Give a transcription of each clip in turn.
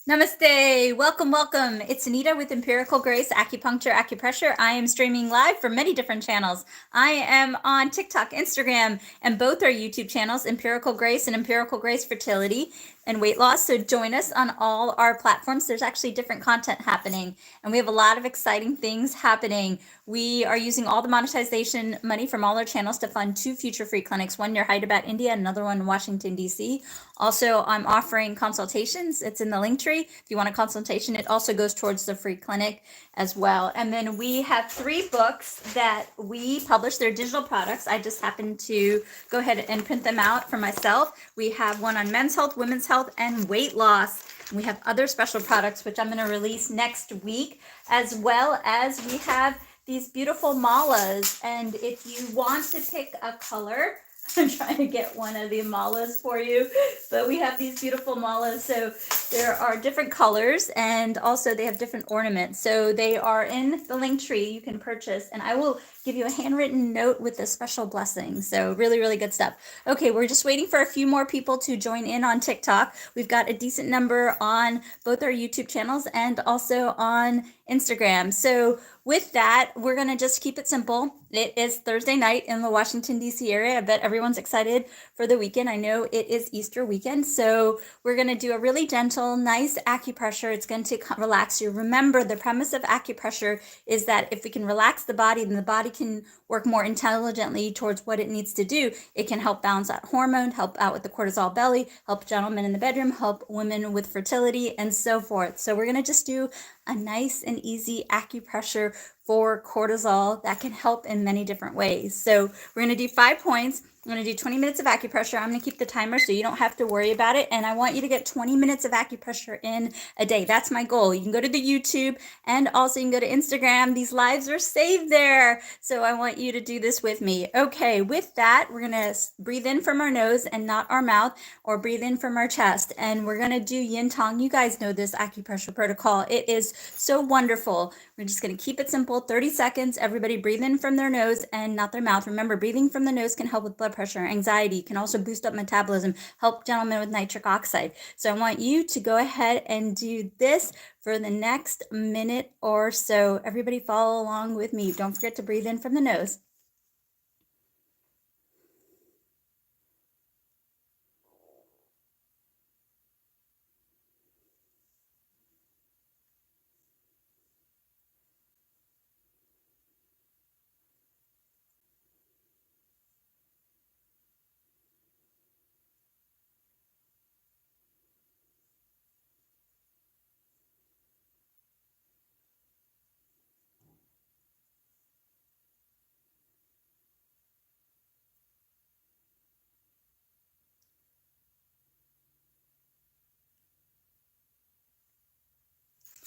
Namaste. Welcome, welcome. It's Anita with Empirical Grace Acupuncture, Acupressure. I am streaming live from many different channels. I am on TikTok, Instagram, and both our YouTube channels, Empirical Grace and Empirical Grace Fertility and Weight Loss. So join us on all our platforms. There's actually different content happening, and we have a lot of exciting things happening. We are using all the monetization money from all our channels to fund 2 future free clinics, one near Hyderabad, India, another one in Washington, D.C. Also, I'm offering consultations. It's in the link tree. If you want a consultation, it also goes towards the free clinic as well. And then we have 3 books that we publish. They're digital products. I just happened to go ahead and print them out for myself. We have one on men's health, women's health, and weight loss. We have other special products, which I'm going to release next week, as well as we have these beautiful malas. And if you want to pick a color, I'm trying to get one of the malas for you, but we have these beautiful malas. So there are different colors, and also they have different ornaments. So they are in the link tree you can purchase, and I will give you a handwritten note with a special blessing. So really, really good stuff. Okay, we're just waiting for a few more people to join in on TikTok. We've got a decent number on both our YouTube channels and also on Instagram. So with that, we're going to just keep it simple. It is Thursday night in the Washington, D.C. area. I bet everyone's excited for the weekend. I know it is Easter weekend. So we're going to do a really gentle, nice acupressure. It's going to relax you. Remember, the premise of acupressure is that if we can relax the body, then the body can work more intelligently towards what it needs to do. It can help balance out hormone, help out with the cortisol belly, help gentlemen in the bedroom, help women with fertility, and so forth. So we're going to just do a nice and easy acupressure for cortisol that can help in many different ways. So we're going to do 5 points. I'm going to do 20 minutes of acupressure. I'm going to keep the timer so you don't have to worry about it. And I want you to get 20 minutes of acupressure in a day. That's my goal. You can go to the YouTube, and also you can go to Instagram. These lives are saved there. So I want you to do this with me. Okay, with that, we're going to breathe in from our nose and not our mouth, or breathe in from our chest. And we're going to do yin tong. You guys know this acupressure protocol. It is so wonderful. We're just going to keep it simple. 30 seconds. Everybody breathe in from their nose and not their mouth. Remember, breathing from the nose can help with blood pressure, anxiety, can also boost up metabolism, help gentlemen with nitric oxide. So I want you to go ahead and do this for the next minute or so. Everybody follow along with me. Don't forget to breathe in from the nose.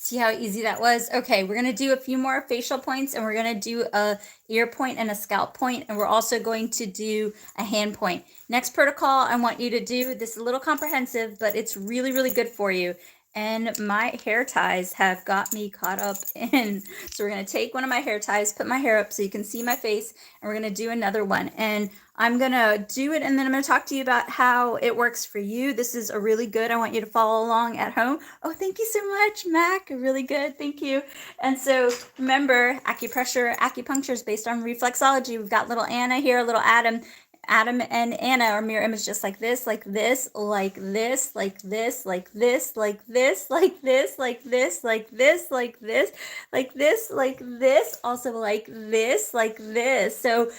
See how easy that was? Okay, we're going to do a few more facial points, and we're going to do a ear point and a scalp point, and we're also going to do a hand point. Next protocol I want you to do, this is a little comprehensive, but it's really, really good for you. And my hair ties have got me caught up in. So we're going to take one of my hair ties, put my hair up so you can see my face, and we're going to do another one. And I'm going to do it, and then I'm going to talk to you about how it works for you. This is a really good, I want you to follow along at home. Oh, thank you so much, Mac. Really good. Thank you. And so remember, acupuncture is based on reflexology. We've got little Anna here, little Adam. Adam and Anna are mirror image, just like this, like this, like this, like this, like this, like this, like this, like this, like this, like this, like this, like this, also like this, like this. So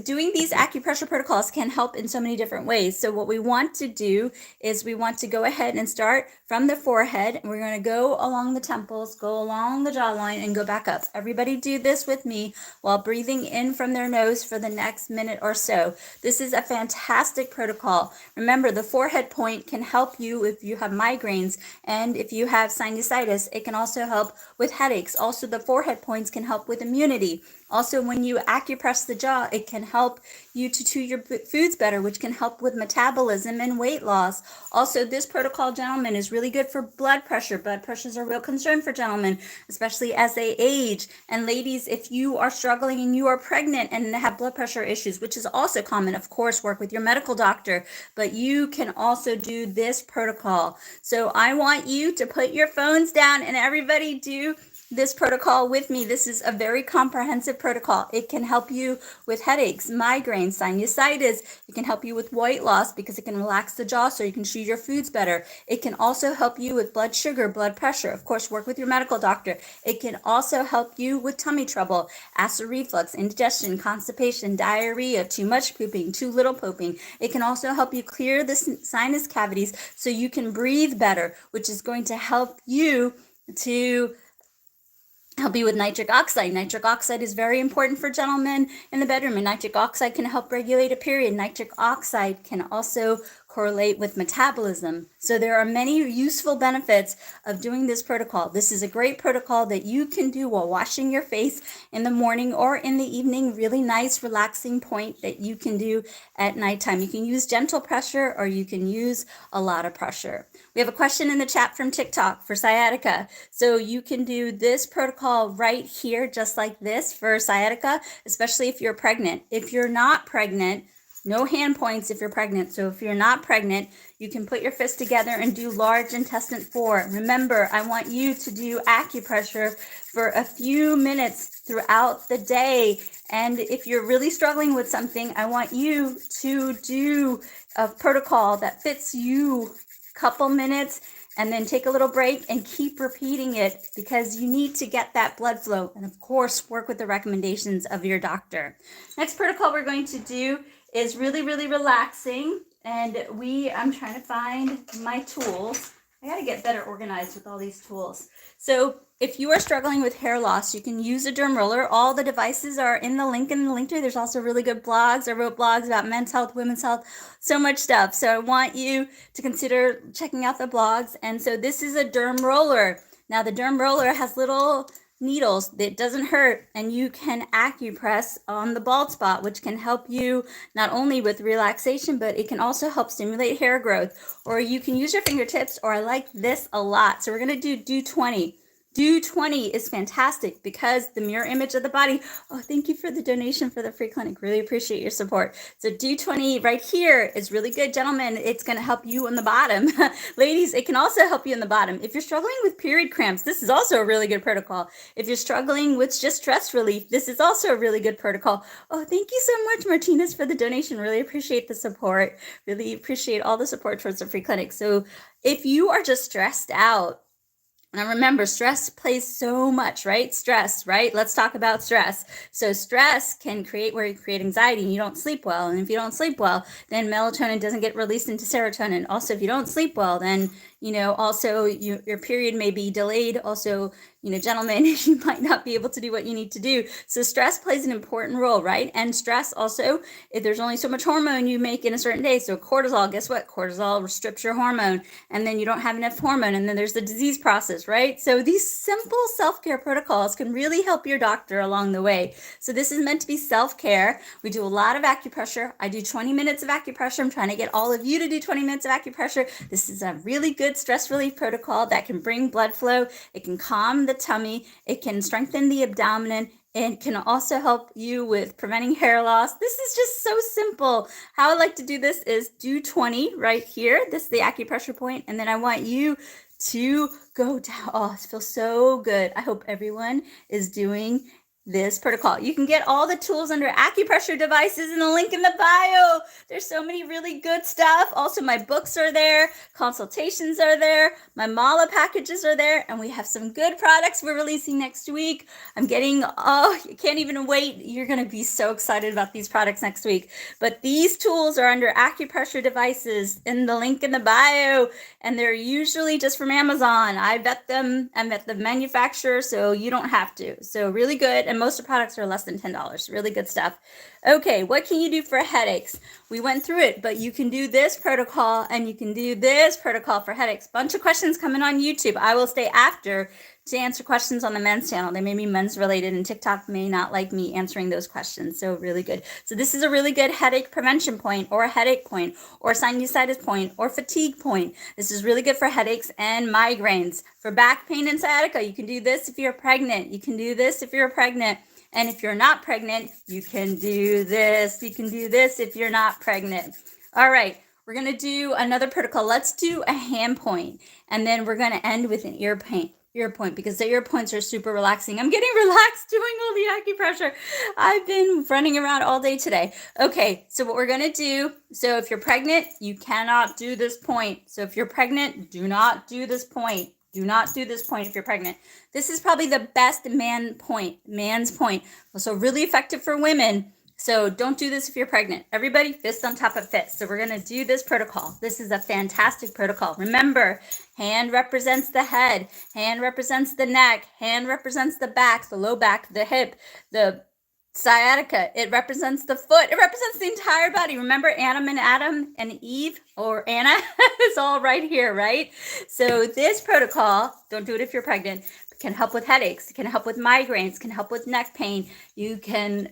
doing these acupressure protocols can help in so many different ways. So what we want to do is we want to go ahead and start from the forehead, and we're going to go along the temples, go along the jawline, and go back up. Everybody do this with me while breathing in from their nose for the next minute or so. This is a fantastic protocol. Remember, the forehead point can help you if you have migraines, and if you have sinusitis, it can also help with headaches. Also, the forehead points can help with immunity. Also, when you acupress the jaw, it can help you to chew your foods better, which can help with metabolism and weight loss. Also, this protocol, gentlemen, is really good for blood pressure. Blood pressure is a real concern for gentlemen, especially as they age. And ladies, if you are struggling and you are pregnant and have blood pressure issues, which is also common, of course, work with your medical doctor, but you can also do this protocol. So I want you to put your phones down and everybody do this protocol with me. This is a very comprehensive protocol. It can help you with headaches, migraines, sinusitis. It can help you with weight loss because it can relax the jaw so you can chew your foods better. It can also help you with blood sugar, blood pressure. Of course, work with your medical doctor. It can also help you with tummy trouble, acid reflux, indigestion, constipation, diarrhea, too much pooping, too little pooping. It can also help you clear the sinus cavities so you can breathe better, which is going to help you with nitric oxide. Nitric oxide is very important for gentlemen in the bedroom, and nitric oxide can help regulate a period. Nitric oxide can also correlate with metabolism. So there are many useful benefits of doing this protocol. This is a great protocol that you can do while washing your face in the morning or in the evening. Really nice, relaxing point that you can do at nighttime. You can use gentle pressure or you can use a lot of pressure. We have a question in the chat from TikTok for sciatica. So you can do this protocol right here, just like this for sciatica, especially if you're pregnant. If you're not pregnant, no hand points if you're pregnant. So if you're not pregnant, you can put your fists together and do large intestine 4. Remember, I want you to do acupressure for a few minutes throughout the day. And if you're really struggling with something, I want you to do a protocol that fits you. Couple minutes and then take a little break and keep repeating it because you need to get that blood flow. And of course, work with the recommendations of your doctor. Next protocol we're going to do is really, really relaxing. And I'm trying to find my tools. I got to get better organized with all these tools. So if you are struggling with hair loss, you can use a derm roller. All the devices are in the link tree. There's also really good blogs. I wrote blogs about men's health, women's health, so much stuff. So I want you to consider checking out the blogs. And so this is a derm roller. Now the derm roller has little needles that doesn't hurt, and you can acupress on the bald spot, which can help you not only with relaxation, but it can also help stimulate hair growth. Or you can use your fingertips, or I like this a lot. So we're going to do 20. Do 20 is fantastic because the mirror image of the body. Oh, thank you for the donation for the free clinic. Really appreciate your support. So do 20 right here is really good. Gentlemen, it's going to help you on the bottom. Ladies, it can also help you on the bottom. If you're struggling with period cramps, this is also a really good protocol. If you're struggling with just stress relief, this is also a really good protocol. Oh, thank you so much, Martinez, for the donation. Really appreciate the support. Really appreciate all the support towards the free clinic. So if you are just stressed out, now remember, stress plays so much, right? Stress, right? Let's talk about stress. So stress can create anxiety and you don't sleep well. And if you don't sleep well, then melatonin doesn't get released into serotonin. Also, if you don't sleep well, then, also your period may be delayed. Also, gentlemen, you might not be able to do what you need to do. So stress plays an important role, right? And stress also, if there's only so much hormone you make in a certain day. So cortisol, guess what? Cortisol strips your hormone and then you don't have enough hormone. And then there's the disease process, right? So these simple self-care protocols can really help your doctor along the way. So this is meant to be self-care. We do a lot of acupressure. I do 20 minutes of acupressure. I'm trying to get all of you to do 20 minutes of acupressure. This is a really good stress relief protocol that can bring blood flow. It can calm the tummy. It can strengthen the abdomen. It can also help you with preventing hair loss. This is just so simple. How I like to do this is do 20 right here. This is the acupressure point. And then I want you to go down. Oh, it feels so good. I hope everyone is doing this protocol. You can get all the tools under acupressure devices in the link in the bio. There's so many really good stuff. Also, my books are there. Consultations are there. My mala packages are there. And we have some good products we're releasing next week. You can't even wait. You're going to be so excited about these products next week. But these tools are under acupressure devices in the link in the bio. And they're usually just from Amazon. I vet them. I vet the manufacturer, so you don't have to. So really good. And most of the products are less than $10. Really good stuff. Okay, what can you do for headaches? We went through it, but you can do this protocol and you can do this protocol for headaches. Bunch of questions coming on YouTube. I will stay after to answer questions on the men's channel. They may be men's related, and TikTok may not like me answering those questions. So really good. So this is a really good headache prevention point, or a headache point, or sinusitis point, or fatigue point. This is really good for headaches and migraines. For back pain and sciatica, you can do this if you're pregnant. You can do this if you're pregnant. And if you're not pregnant, you can do this. You can do this if you're not pregnant. All right. We're going to do another protocol. Let's do a hand point, and then we're going to end with an ear point, because the ear points are super relaxing. I'm getting relaxed doing all the acupressure. I've been running around all day today. Okay, so what we're going to do, so if you're pregnant, you cannot do this point. So if you're pregnant, do not do this point. Do not do this point if you're pregnant. This is probably the best man's point. Also really effective for women. So don't do this if you're pregnant. Everybody, fist on top of fist. So we're going to do this protocol. This is a fantastic protocol. Remember, hand represents the head, hand represents the neck, hand represents the back, the low back, the hip, the sciatica. It represents the foot. It represents the entire body. Remember Adam and Eve, or Anna is all right here, right? So this protocol, don't do it if you're pregnant, can help with headaches, can help with migraines, can help with neck pain. You can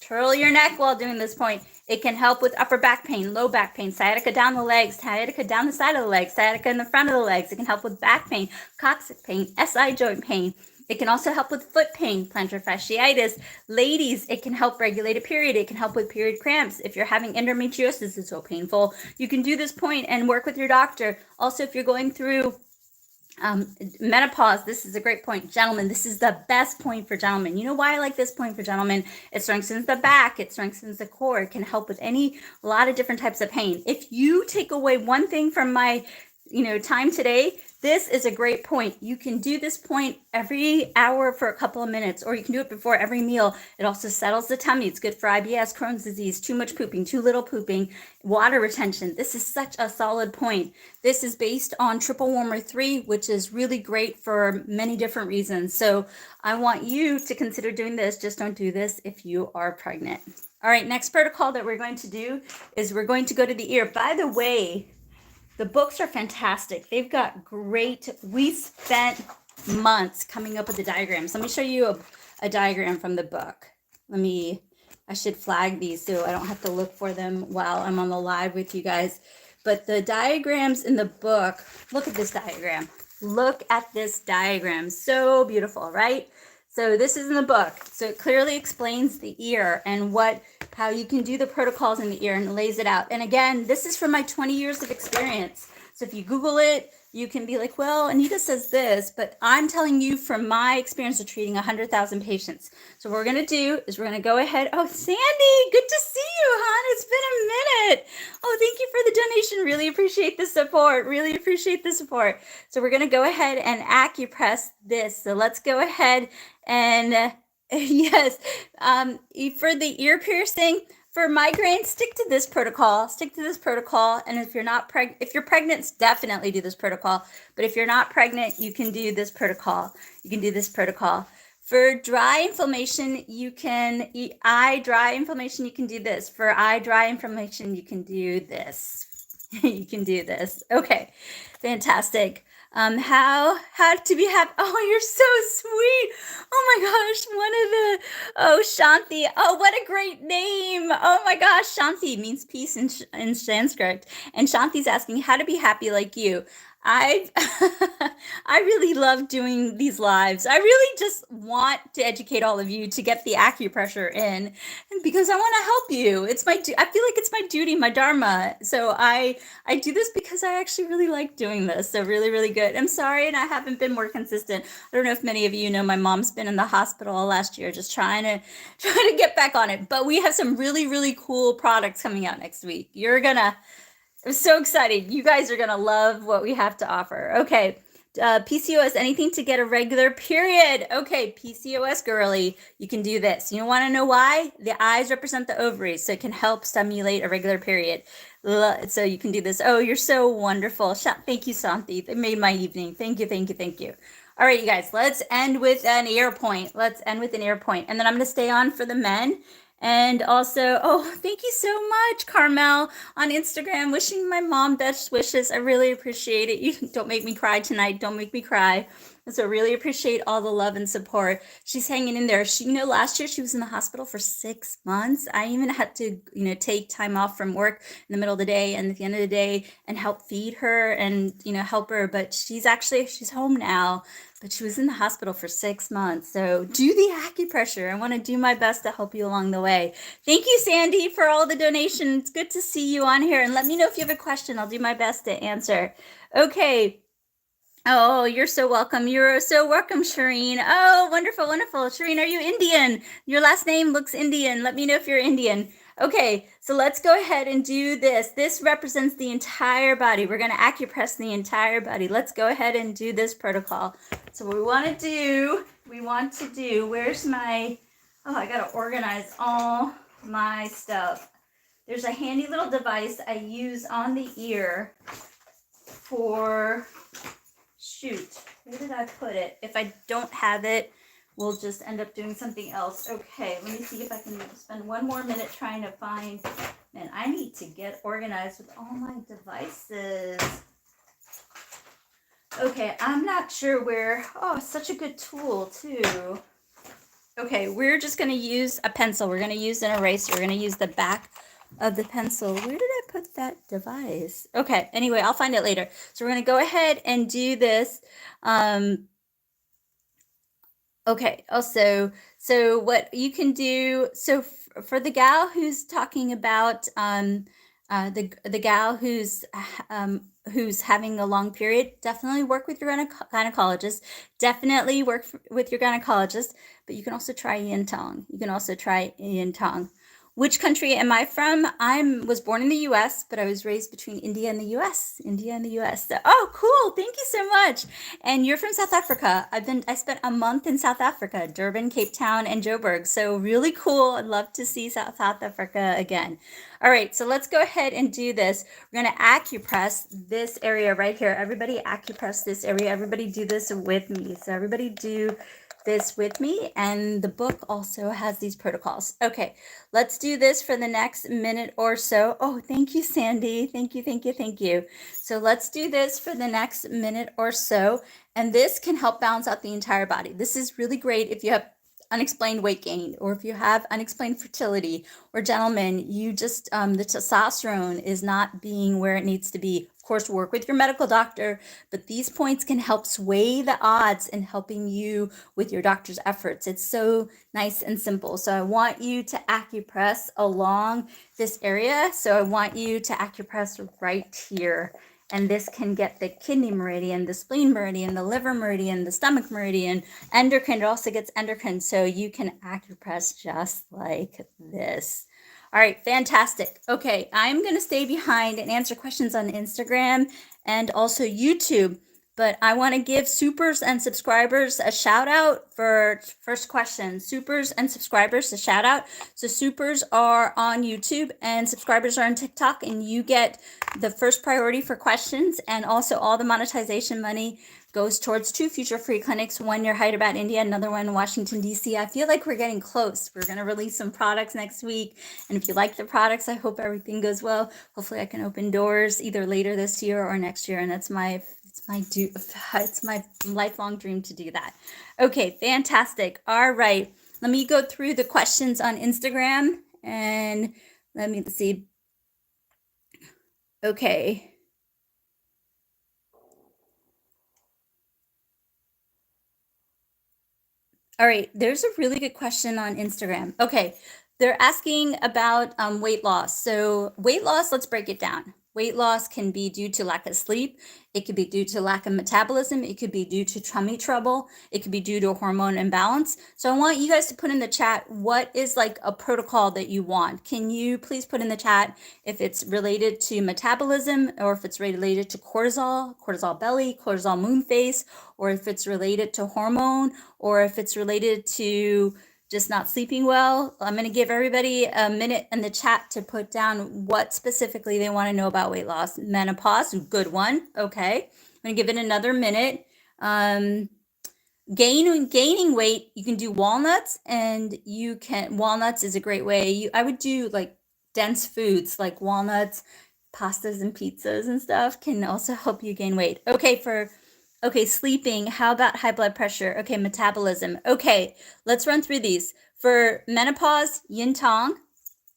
twirl your neck while doing this point. It can help with upper back pain, low back pain, sciatica down the legs, sciatica down the side of the legs, sciatica in the front of the legs. It can help with back pain, coccyx pain, SI joint pain. It can also help with foot pain, plantar fasciitis. Ladies, it can help regulate a period. It can help with period cramps. If you're having endometriosis, it's so painful, you can do this point and work with your doctor. Also, if you're going through menopause, this is a great point. Gentlemen, this is the best point for gentlemen. You know why I like this point for gentlemen? It strengthens the back, it strengthens the core, it can help with a lot of different types of pain. If you take away one thing from my time today, this is a great point. You can do this point every hour for a couple of minutes, or you can do it before every meal. It also settles the tummy. It's good for IBS, Crohn's disease, too much pooping, too little pooping, water retention. This is such a solid point. This is based on Triple Warmer 3, which is really great for many different reasons. So I want you to consider doing this. Just don't do this if you are pregnant. All right, next protocol that we're going to do is we're going to go to the ear. By the way, the books are fantastic. They've got we spent months coming up with the diagrams. Let me show you a diagram from the book. I should flag these so I don't have to look for them while I'm on the live with you guys. But the diagrams in the book, look at this diagram. Look at this diagram. So beautiful, right? So this is in the book. So it clearly explains the ear and how you can do the protocols in the ear, and lays it out. And again, this is from my 20 years of experience. So if you Google it, you can be like, well, Anita says this, but I'm telling you from my experience of treating 100,000 patients. So what we're going to do is we're going to go ahead. Oh, Sandy, good to see you, hon. It's been a minute. Oh, thank you for the donation. Really appreciate the support. Really appreciate the support. So we're going to go ahead and acupress this. So let's go ahead and yes, for the ear piercing, for migraine, stick to this protocol. And if you're not pregnant, if you're pregnant, definitely do this protocol. But if you're not pregnant, you can do this protocol. For dry inflammation, you can eat dry inflammation, you can do this. For eye dry inflammation, you can do this. You can do this. Okay, fantastic. How to be happy. Oh, you're so sweet. Oh my gosh, Shanti. Oh, what a great name. Oh my gosh, Shanti means peace in Sanskrit. And Shanti's asking how to be happy like you. I really love doing these lives. I really just want to educate all of you to get the acupressure in, and because I want to help you. I feel like it's my duty, my dharma. So I do this because I actually really like doing this. So really, really good. I'm sorry, and I haven't been more consistent. I don't know if many of you know my mom's been in the hospital all last year, just trying to get back on it. But we have some really, really cool products coming out next week. I'm so excited. You guys are going to love what we have to offer. Okay. PCOS, anything to get a regular period. Okay. PCOS girly, you can do this. You want to know why? The eyes represent the ovaries, so it can help stimulate a regular period. So you can do this. Oh, you're so wonderful. Thank you, Santi. It made my evening. Thank you. All right, you guys, let's end with an ear point. And then I'm going to stay on for the men. And also, oh, thank you so much, Carmel, on Instagram, wishing my mom best wishes. I really appreciate it. You don't make me cry tonight. Don't make me cry. So really appreciate all the love and support. She's hanging in there. She, last year she was in the hospital for 6 months. I even had to, take time off from work in the middle of the day and at the end of the day and help feed her and, help her. But she's home now, but she was in the hospital for 6 months. So do the acupressure. I want to do my best to help you along the way. Thank you, Sandy, for all the donations. Good to see you on here. And let me know if you have a question. I'll do my best to answer. Okay. Oh, you're so welcome. You're so welcome, Shireen. Oh, wonderful, wonderful. Shireen, are you Indian? Your last name looks Indian. Let me know if you're Indian. Okay, so let's go ahead and do this. This represents the entire body. We're going to acupress the entire body. Let's go ahead and do this protocol. So what we want to do, where's my, I got to organize all my stuff. There's a handy little device I use on the ear for... Shoot, where did I put it? If I don't have it, we'll just end up doing something else. Okay, let me see if I can spend one more minute trying to find, man, I need to get organized with all my devices. Okay, I'm not sure where, it's such a good tool too. Okay, we're just gonna use a pencil. We're gonna use an eraser. We're gonna use the back of the pencil. Where did I put that device? Okay, anyway, I'll find it later. So we're going to go ahead and do this. Okay, also, so what you can do, so for the gal who's talking about the gal who's having a long period, definitely work with your gynecologist. Definitely work with your gynecologist, but you can also try yin tong. Which country am I from? I was born in the US, but I was raised between India and the US. So, oh, cool. Thank you so much. And you're from South Africa. I spent a month in South Africa, Durban, Cape Town, and Joburg. So really cool. I'd love to see South Africa again. All right, so let's go ahead and do this. We're going to acupress this area right here. Everybody acupress this area. Everybody do this with me. So everybody do this with me, and the book also has these protocols. Okay, let's do this for the next minute or so. Oh, thank you, Sandy. Thank you. So let's do this for the next minute or so, and this can help balance out the entire body. This is really great if you have unexplained weight gain, or if you have unexplained fertility, or gentlemen, you just the testosterone is not being where it needs to be. Of course, work with your medical doctor, but these points can help sway the odds in helping you with your doctor's efforts. It's so nice and simple. So I want you to acupress along this area. So I want you to acupress right here. And this can get the kidney meridian, the spleen meridian, the liver meridian, the stomach meridian, endocrine. It also gets endocrine. So you can acupress just like this. All right, fantastic. Okay, I'm going to stay behind and answer questions on Instagram and also YouTube. But I want to give supers and subscribers a shout out for first question. Supers and subscribers a shout out. So supers are on YouTube and subscribers are on TikTok, and you get the first priority for questions, and also all the monetization money goes towards 2 future free clinics, one near Hyderabad, India, another one in Washington, D.C. I feel like we're getting close. We're going to release some products next week. And if you like the products, I hope everything goes well. Hopefully I can open doors either later this year or next year. And it's my lifelong dream to do that. Okay, fantastic. All right. Let me go through the questions on Instagram and let's see. Okay. All right, there's a really good question on Instagram. Okay, they're asking about weight loss. So weight loss, let's break it down. Weight loss can be due to lack of sleep. It could be due to lack of metabolism. It could be due to tummy trouble. It could be due to a hormone imbalance. So I want you guys to put in the chat, what is like a protocol that you want? Can you please put in the chat if it's related to metabolism, or if it's related to cortisol belly, cortisol moon face, or if it's related to hormone, or if it's related to just not sleeping well. I'm going to give everybody a minute in the chat to put down what specifically they want to know about weight loss. Menopause, good one. Okay. I'm going to give it another minute. Gaining weight, you can do walnuts, and walnuts is a great way. I would do like dense foods like walnuts, pastas and pizzas and stuff can also help you gain weight. Okay, sleeping. How about high blood pressure? Okay, metabolism. Okay, let's run through these. For menopause, yin tong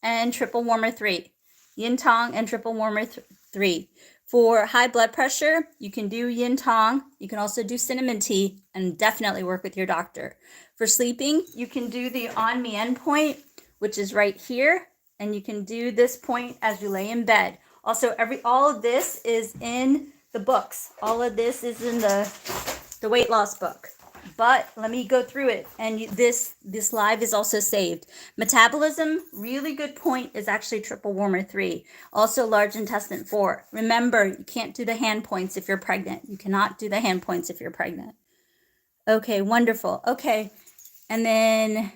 and triple warmer 3. Yin tong and triple warmer 3. For high blood pressure, you can do yin tong. You can also do cinnamon tea, and definitely work with your doctor. For sleeping, you can do the on me end point, which is right here, and you can do this point as you lay in bed. Also, all of this is in the books. All of this is in the weight loss book. But let me go through it, and this live is also saved. Metabolism, really good point, is actually triple warmer 3. Also large intestine 4. Remember, you can't do the hand points if you're pregnant. You cannot do the hand points if you're pregnant. Okay, wonderful. Okay, and then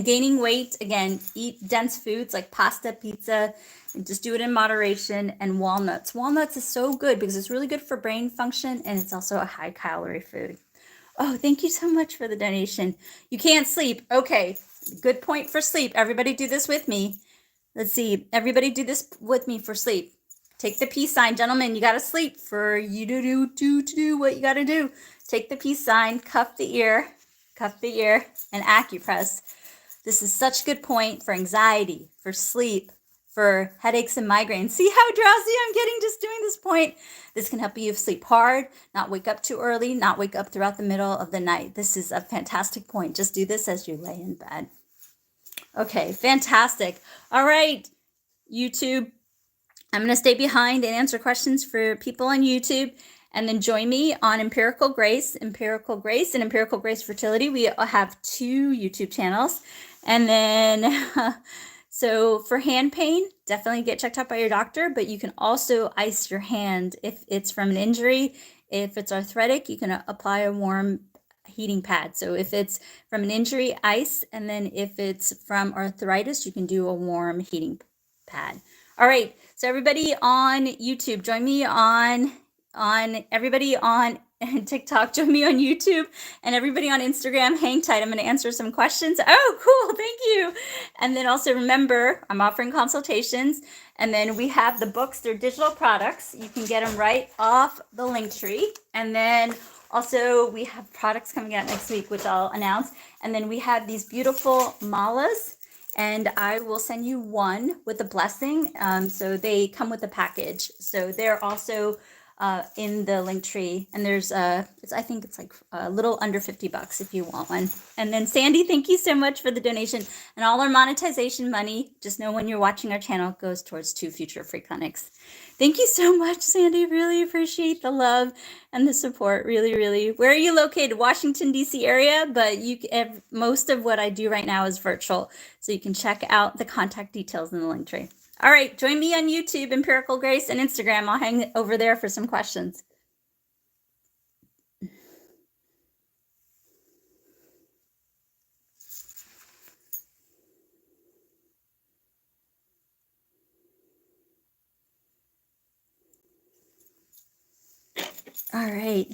gaining weight, again, eat dense foods like pasta, pizza, and just do it in moderation. And walnuts. Walnuts is so good because it's really good for brain function, and it's also a high calorie food. Oh, thank you so much for the donation. You can't sleep. Okay, good point for sleep. Everybody do this with me. Let's see. Everybody do this with me for sleep. Take the peace sign. Gentlemen, you got to sleep for you to do what you got to do. Take the peace sign, cuff the ear, and acupress. This is such a good point for anxiety, for sleep, for headaches and migraines. See how drowsy I'm getting just doing this point? This can help you sleep hard, not wake up too early, not wake up throughout the middle of the night. This is a fantastic point. Just do this as you lay in bed. Okay, fantastic. All right, YouTube. I'm going to stay behind and answer questions for people on YouTube, and then join me on Empirical Grace, and Empirical Grace Fertility. We have 2 YouTube channels. And then, so for hand pain, definitely get checked out by your doctor, but you can also ice your hand if it's from an injury. If it's arthritic, you can apply a warm heating pad. So if it's from an injury, ice, and then if it's from arthritis, you can do a warm heating pad. All right, so everybody on YouTube, join me on everybody on TikTok, join me on YouTube, and everybody on Instagram, hang tight. I'm going to answer some questions. Oh, cool. Thank you. And then also remember, I'm offering consultations, and then we have the books. They're digital products. You can get them right off the Linktree. And then also we have products coming out next week, which I'll announce. And then we have these beautiful malas, and I will send you one with a blessing. So they come with a package. So they're also in the Linktree, and there's I think it's like a little under $50 if you want one. And then Sandy, thank you so much for the donation, and all our monetization money, just know when you're watching our channel, goes towards 2 future free clinics. Thank you so much, Sandy. Really appreciate the love and the support. Really. Where are you located? Washington, D.C. area, but most of what I do right now is virtual, so you can check out the contact details in the Linktree. All right, join me on YouTube, Empirical Grace, and Instagram. I'll hang over there for some questions. All right.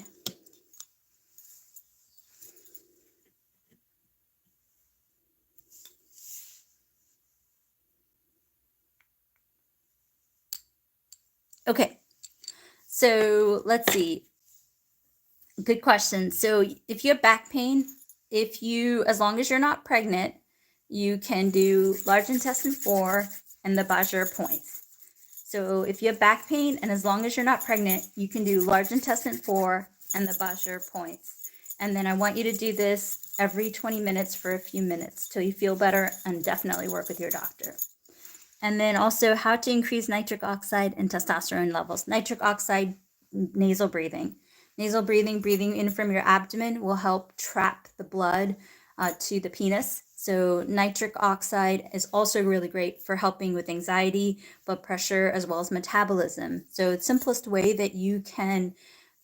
Okay, so let's see. Good question. So if you have back pain, as long as you're not pregnant, you can do large intestine 4 and the Bajor points. So if you have back pain, and as long as you're not pregnant, you can do large intestine 4 and the Bajor points. And then I want you to do this every 20 minutes for a few minutes till you feel better, and definitely work with your doctor. And then also how to increase nitric oxide and testosterone levels. Nitric oxide, nasal breathing. Nasal breathing in from your abdomen will help trap the blood to the penis. So nitric oxide is also really great for helping with anxiety, blood pressure, as well as metabolism. So the simplest way that you can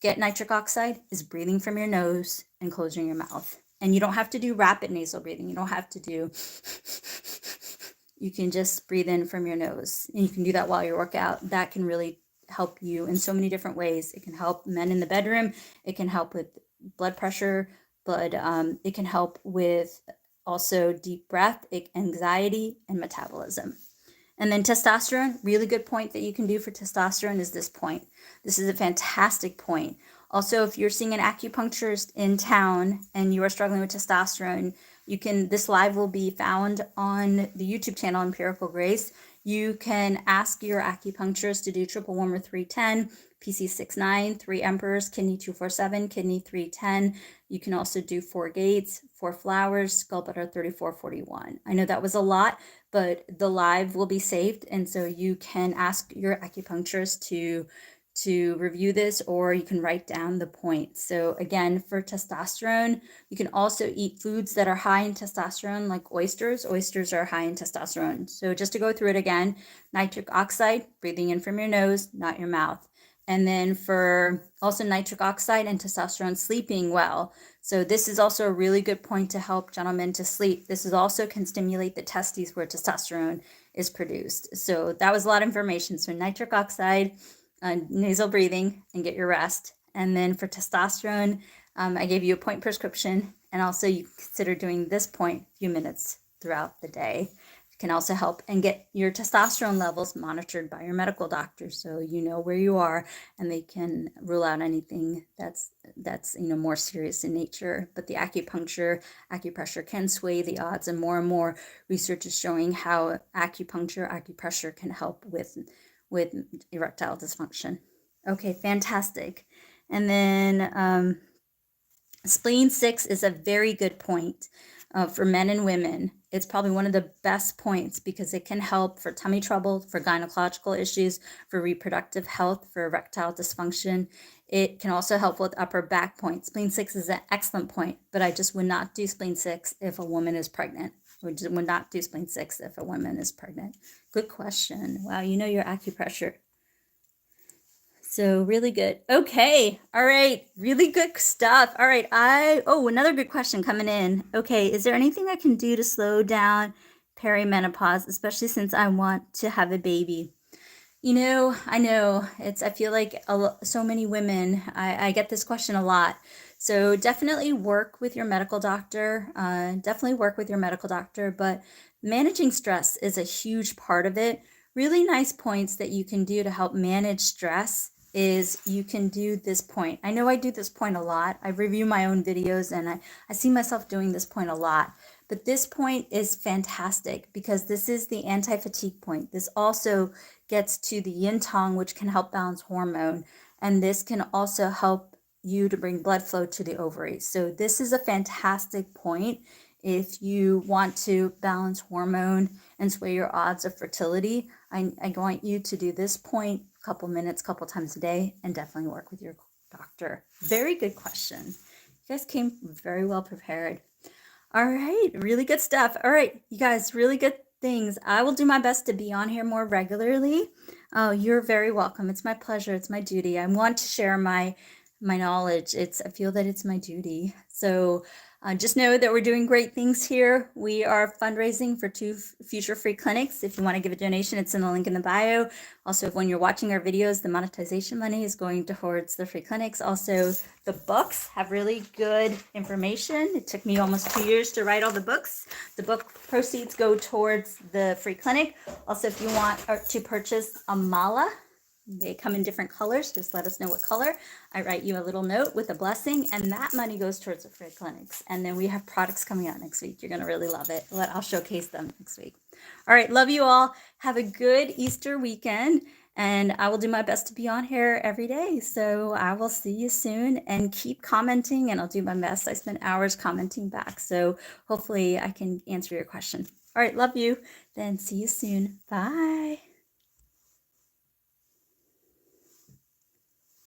get nitric oxide is breathing from your nose and closing your mouth. And you don't have to do rapid nasal breathing. You don't have to do, you can just breathe in from your nose. And you can do that while you work out. That can really help you in so many different ways. It can help men in the bedroom. It can help with blood pressure, it can help with also deep breath, anxiety, and metabolism. And then testosterone, really good point that you can do for testosterone is this point. This is a fantastic point. Also, if you're seeing an acupuncturist in town and you are struggling with testosterone, this live will be found on the YouTube channel Empirical Grace. You can ask your acupuncturist to do triple warmer 310, PC69, 3 emperors, kidney 247, kidney 310. You can also do 4 gates, 4 flowers, gallbladder 3441. I know that was a lot, but the live will be saved. And so you can ask your acupuncturist to review this, or you can write down the points. So again, for testosterone, you can also eat foods that are high in testosterone, like oysters. Oysters are high in testosterone. So just to go through it again, nitric oxide, breathing in from your nose, not your mouth. And then for also nitric oxide and testosterone, sleeping well. So this is also a really good point to help gentlemen to sleep. This is also can stimulate the testes where testosterone is produced. So that was a lot of information. So nitric oxide, nasal breathing, and get your rest. And then for testosterone, I gave you a point prescription, and also you consider doing this point a few minutes throughout the day. It can also help and get your testosterone levels monitored by your medical doctor, so you know where you are, and they can rule out anything that's more serious in nature. But the acupressure can sway the odds, and more research is showing how acupressure can help with erectile dysfunction. Okay, fantastic. And then spleen 6 is a very good point for men and women. It's probably one of the best points because it can help for tummy trouble, for gynecological issues, for reproductive health, for erectile dysfunction. It can also help with upper back points. Spleen 6 is an excellent point, but I just would not do spleen 6 if a woman is pregnant. Would not do spleen 6 if a woman is pregnant. Good question. Wow, you know your acupressure. So really good. Okay. All right. Really good stuff. All right. Another good question coming in. Okay. Is there anything I can do to slow down perimenopause, especially since I want to have a baby? I know I feel like so many women, I get this question a lot. So definitely work with your medical doctor. But managing stress is a huge part of it. Really nice points that you can do to help manage stress is you can do this point. I know I do this point a lot. I review my own videos and I see myself doing this point a lot. But this point is fantastic because this is the anti-fatigue point. This also gets to the yin tong, which can help balance hormone. And this can also help you to bring blood flow to the ovaries. So this is a fantastic point if you want to balance hormone and sway your odds of fertility. I want you to do this point a couple minutes, couple times a day, and definitely work with your doctor. Very good question. You guys came very well prepared. All right, really good stuff. All right, you guys, really good things. I will do my best to be on here more regularly. Oh, you're very welcome. It's my pleasure. It's my duty. I want to share my knowledge. I feel that it's my duty. So just know that we're doing great things here. We are fundraising for 2 future free clinics. If you want to give a donation, it's in the link in the bio. Also, when you're watching our videos, the monetization money is going towards the free clinics. Also, the books have really good information. It took me almost 2 years to write all the books. The book proceeds go towards the free clinic. Also, if you want to purchase a mala, they come in different colors. Just let us know what color. I write you a little note with a blessing, and that money goes towards the free clinics. And then we have products coming out next week. You're going to really love it. I'll showcase them next week. All right. Love you all. Have a good Easter weekend. And I will do my best to be on here every day. So I will see you soon, and keep commenting, and I'll do my best. I spent hours commenting back. So hopefully I can answer your question. All right. Love you. Then see you soon. Bye.